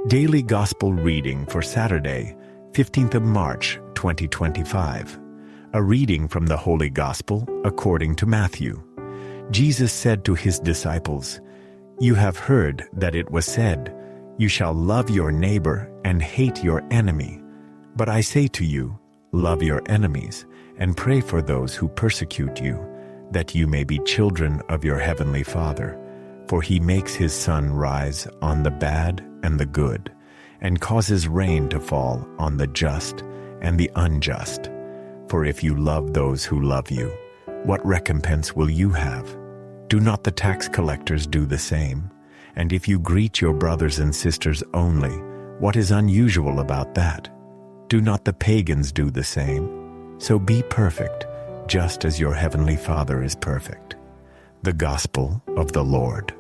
Daily Gospel reading for Saturday, 15th of March, 2025. A reading from the Holy Gospel according to Matthew. Jesus said to his disciples, "You have heard that it was said, 'You shall love your neighbor and hate your enemy.' But I say to you, love your enemies and pray for those who persecute you, that you may be children of your heavenly Father. For he makes his sun rise on the bad and the good, and causes rain to fall on the just and the unjust. For if you love those who love you, what recompense will you have? Do not the tax collectors do the same? And if you greet your brothers and sisters only, what is unusual about that? Do not the pagans do the same? So be perfect, just as your heavenly Father is perfect." The Gospel of the Lord.